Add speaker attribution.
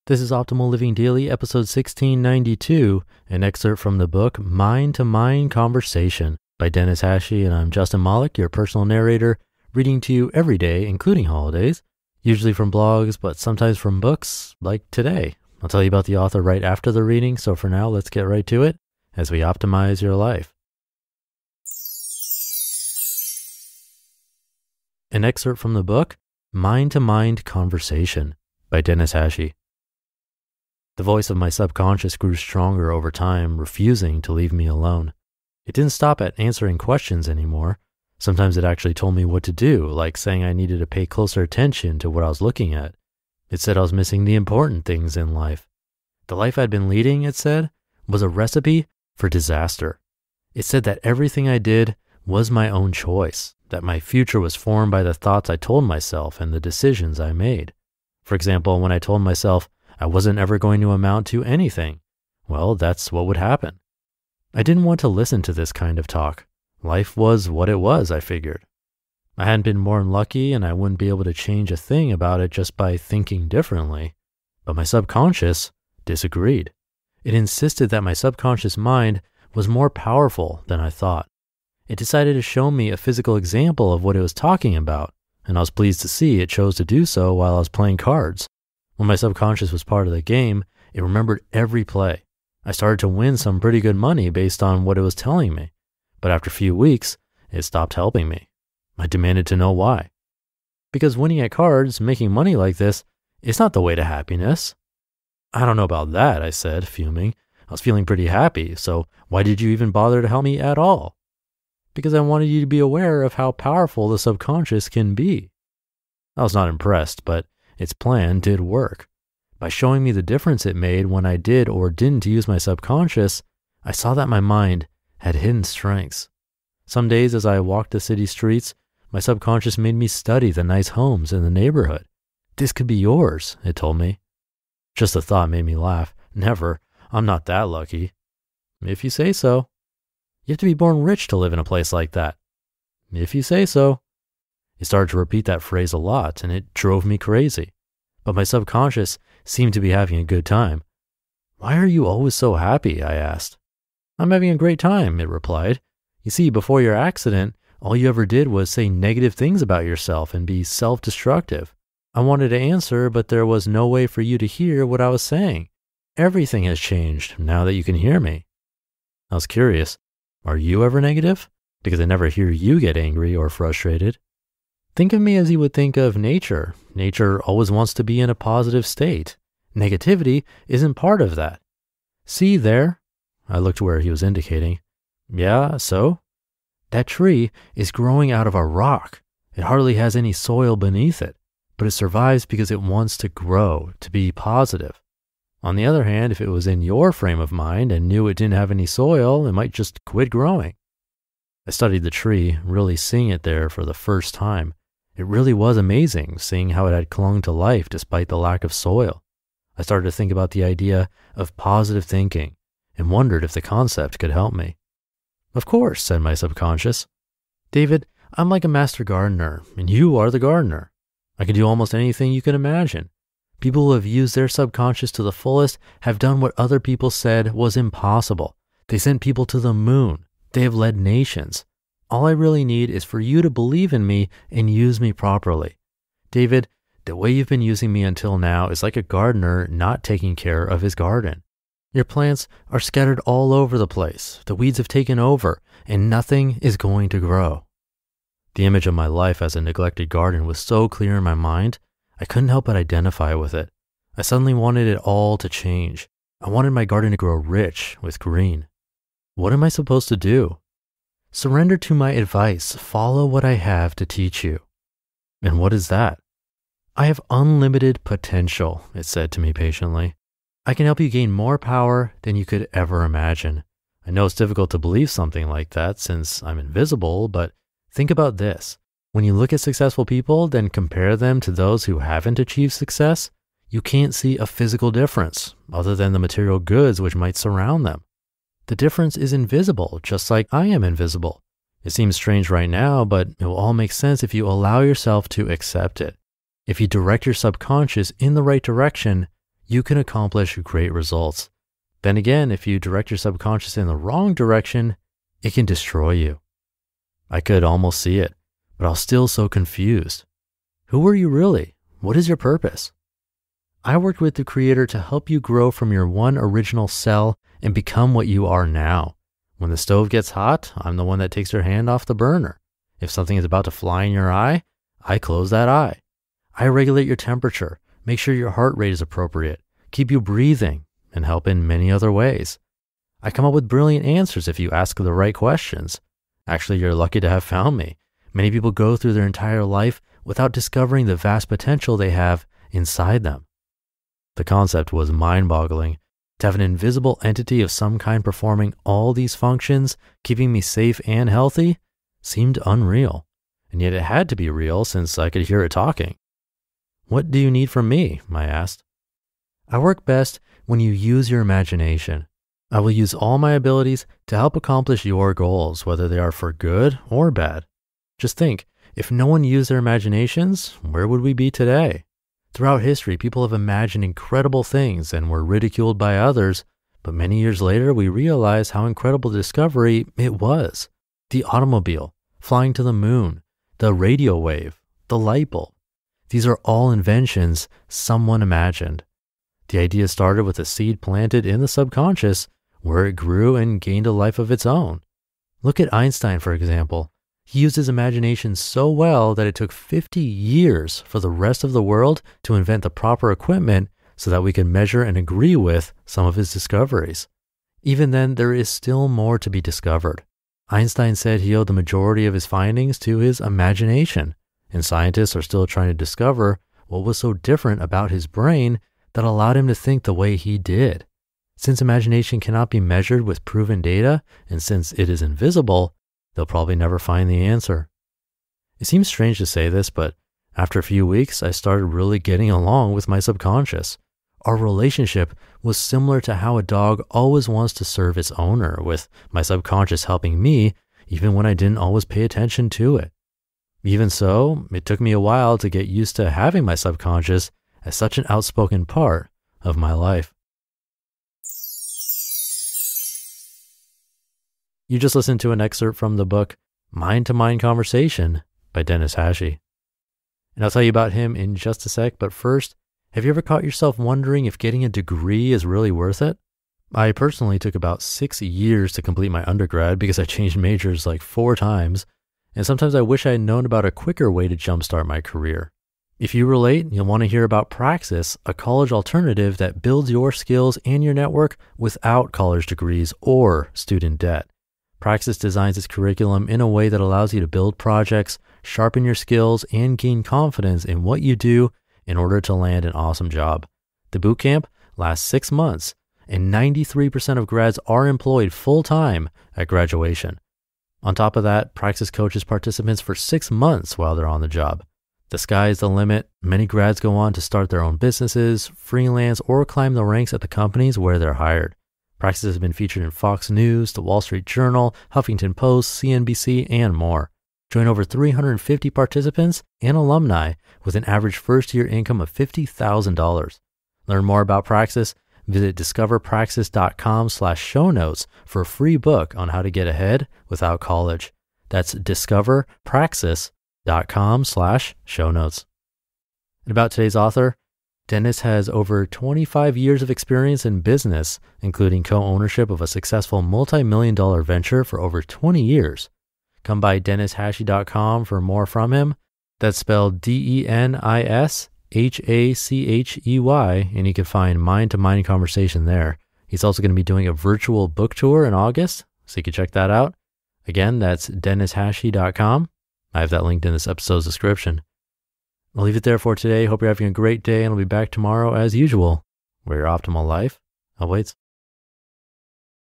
Speaker 1: This is Optimal Living Daily, episode 1692, an excerpt from the book Mind-to-Mind Conversation by Denis Hachey, and I'm Justin Malik, your personal narrator, reading to you every day, including holidays, usually from blogs, but sometimes from books, like today. I'll tell you about the author right after the reading, so for now, let's get right to it as we optimize your life. An excerpt from the book Mind-to-Mind Conversation by Denis Hachey. The voice of my subconscious grew stronger over time, refusing to leave me alone. It didn't stop at answering questions anymore. Sometimes it actually told me what to do, like saying I needed to pay closer attention to what I was looking at. It said I was missing the important things in life. The life I'd been leading, it said, was a recipe for disaster. It said that everything I did was my own choice, that my future was formed by the thoughts I told myself and the decisions I made. For example, when I told myself I wasn't ever going to amount to anything, well, that's what would happen. I didn't want to listen to this kind of talk. Life was what it was, I figured. I hadn't been born lucky and I wouldn't be able to change a thing about it just by thinking differently. But my subconscious disagreed. It insisted that my subconscious mind was more powerful than I thought. It decided to show me a physical example of what it was talking about, and I was pleased to see it chose to do so while I was playing cards. When my subconscious was part of the game, it remembered every play. I started to win some pretty good money based on what it was telling me. But after a few weeks, it stopped helping me. I demanded to know why. Because winning at cards, making money like this, is not the way to happiness. I don't know about that, I said, fuming. I was feeling pretty happy, so why did you even bother to help me at all? Because I wanted you to be aware of how powerful the subconscious can be. I was not impressed, but its plan did work. By showing me the difference it made when I did or didn't use my subconscious, I saw that my mind had hidden strengths. Some days as I walked the city streets, my subconscious made me study the nice homes in the neighborhood. This could be yours, it told me. Just the thought made me laugh. Never. I'm not that lucky. If you say so. You have to be born rich to live in a place like that. If you say so. It started to repeat that phrase a lot, and it drove me crazy. But my subconscious seemed to be having a good time. Why are you always so happy? I asked. I'm having a great time, it replied. You see, before your accident, all you ever did was say negative things about yourself and be self-destructive. I wanted to answer, but there was no way for you to hear what I was saying. Everything has changed now that you can hear me. I was curious. Are you ever negative? Because I never hear you get angry or frustrated. Think of me as you would think of nature. Nature always wants to be in a positive state. Negativity isn't part of that. See there? I looked where he was indicating. Yeah, so? That tree is growing out of a rock. It hardly has any soil beneath it, but it survives because it wants to grow, to be positive. On the other hand, if it was in your frame of mind and knew it didn't have any soil, it might just quit growing. I studied the tree, really seeing it there for the first time. It really was amazing seeing how it had clung to life despite the lack of soil. I started to think about the idea of positive thinking and wondered if the concept could help me. Of course, said my subconscious. David, I'm like a master gardener, and you are the gardener. I can do almost anything you can imagine. People who have used their subconscious to the fullest have done what other people said was impossible. They sent people to the moon. They have led nations. All I really need is for you to believe in me and use me properly. David, the way you've been using me until now is like a gardener not taking care of his garden. Your plants are scattered all over the place. The weeds have taken over, and nothing is going to grow. The image of my life as a neglected garden was so clear in my mind, I couldn't help but identify with it. I suddenly wanted it all to change. I wanted my garden to grow rich with green. What am I supposed to do? Surrender to my advice. Follow what I have to teach you. And what is that? I have unlimited potential, it said to me patiently. I can help you gain more power than you could ever imagine. I know it's difficult to believe something like that since I'm invisible, but think about this. When you look at successful people, then compare them to those who haven't achieved success, you can't see a physical difference other than the material goods which might surround them. The difference is invisible, just like I am invisible. It seems strange right now, but it will all make sense if you allow yourself to accept it. If you direct your subconscious in the right direction, you can accomplish great results. Then again, if you direct your subconscious in the wrong direction, it can destroy you. I could almost see it, but I was still so confused. Who are you really? What is your purpose? I worked with the Creator to help you grow from your one original cell and become what you are now. When the stove gets hot, I'm the one that takes your hand off the burner. If something is about to fly in your eye, I close that eye. I regulate your temperature, make sure your heart rate is appropriate, keep you breathing, and help in many other ways. I come up with brilliant answers if you ask the right questions. Actually, you're lucky to have found me. Many people go through their entire life without discovering the vast potential they have inside them. The concept was mind-boggling. To have an invisible entity of some kind performing all these functions, keeping me safe and healthy, seemed unreal. And yet it had to be real since I could hear it talking. What do you need from me? I asked. I work best when you use your imagination. I will use all my abilities to help accomplish your goals, whether they are for good or bad. Just think, if no one used their imaginations, where would we be today? Throughout history, people have imagined incredible things and were ridiculed by others, but many years later, we realize how incredible the discovery it was. The automobile, flying to the moon, the radio wave, the light bulb. These are all inventions someone imagined. The idea started with a seed planted in the subconscious, where it grew and gained a life of its own. Look at Einstein, for example. He used his imagination so well that it took 50 years for the rest of the world to invent the proper equipment so that we could measure and agree with some of his discoveries. Even then, there is still more to be discovered. Einstein said he owed the majority of his findings to his imagination, and scientists are still trying to discover what was so different about his brain that allowed him to think the way he did. Since imagination cannot be measured with proven data, and since it is invisible, they'll probably never find the answer. It seems strange to say this, but after a few weeks, I started really getting along with my subconscious. Our relationship was similar to how a dog always wants to serve its owner, with my subconscious helping me even when I didn't always pay attention to it. Even so, it took me a while to get used to having my subconscious as such an outspoken part of my life. You just listened to an excerpt from the book Mind-to-Mind Conversation by Denis Hachey. And I'll tell you about him in just a sec, but first, have you ever caught yourself wondering if getting a degree is really worth it? I personally took about 6 years to complete my undergrad because I changed majors like 4 times, and sometimes I wish I had known about a quicker way to jumpstart my career. If you relate, you'll want to hear about Praxis, a college alternative that builds your skills and your network without college degrees or student debt. Praxis designs its curriculum in a way that allows you to build projects, sharpen your skills, and gain confidence in what you do in order to land an awesome job. The bootcamp lasts 6 months, and 93% of grads are employed full-time at graduation. On top of that, Praxis coaches participants for 6 months while they're on the job. The sky is the limit. Many grads go on to start their own businesses, freelance, or climb the ranks at the companies where they're hired. Praxis has been featured in Fox News, The Wall Street Journal, Huffington Post, CNBC, and more. Join over 350 participants and alumni with an average first-year income of $50,000. Learn more about Praxis. Visit discoverpraxis.com/shownotes for a free book on how to get ahead without college. That's discoverpraxis.com/shownotes. And about today's author, Denis has over 25 years of experience in business, including co-ownership of a successful multi-million-dollar venture for over 20 years. Come by DenisHachey.com for more from him. That's spelled DenisHachey, and you can find Mind-to-Mind Conversation there. He's also going to be doing a virtual book tour in August, so you can check that out. Again, that's DenisHachey.com. I have that linked in this episode's description. I'll leave it there for today. Hope you're having a great day, and I'll be back tomorrow as usual, where your optimal life awaits.